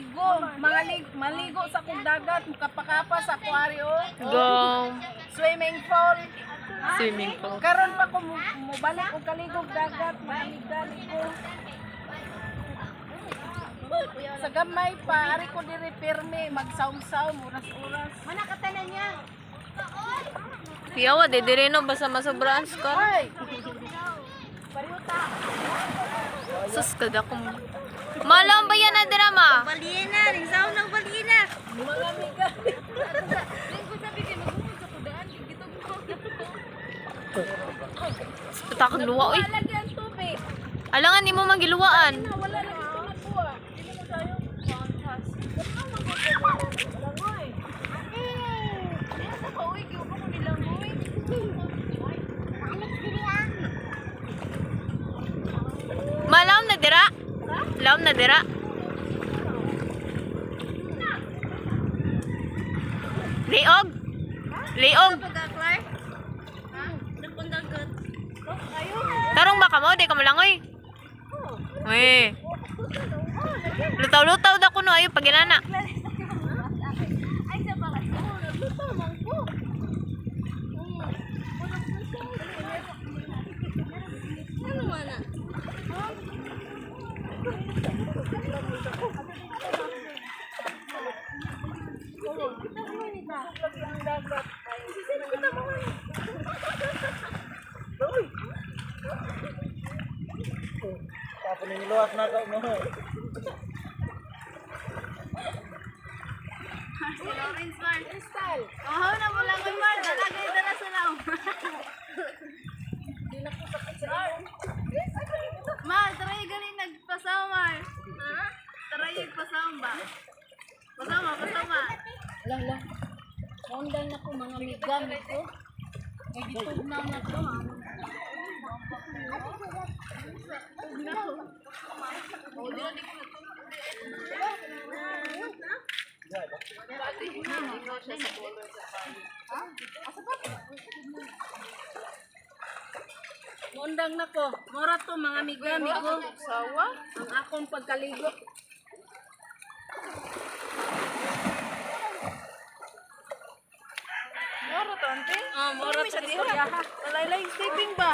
maligo, maligo sa kung dagat, kapakapa sa aquaryo. Go. Swimming pool. Swimming pool. Karon pa ko mubalik og kaligog dagat, manig ko. Sa gamay pa, ari ko diri pirmi, magsaum-saum, oras-oras. Manakatanan niya. Piyawa, didirino basta masobraan ka. Ay! Pariuta. Sus, kada kong... Malam ba yan na drama? Balina, ring saum ng balina. Mga amiga. Ko sabi kay magumod sa kudaan, gito ko. Patakang luwa, uy. Wala lagi ang tubig. Alangan, di mo magiluwaan. Wala lagi ang buwa. Dili mo tayo. Malam na dira? Malam na dira? Liog? Liog? Tarong ba ka mo? Di ka malangoy? Uy. Lutaw-lutaw da ko no. Ayaw pag inana. Tapos niluwas na ka mo. Si Lawrence Mar. Crystal. Oh, na mo lang kay Mar. Dalagay dala sa law. Di na ko sakit sa iyo. Ma, taray galing nagpasaw, Mar. Ha? Taray nagpasaw ba? Pasama. Lang. Maundan na ko mga migamit ko. May ditugnaw na to, ha? Mundang na ko. Mora to mga amigo. Sawa. Ang akong pagkaligo. Mora to, ante? Mora to. Malay-lay, sleeping ba?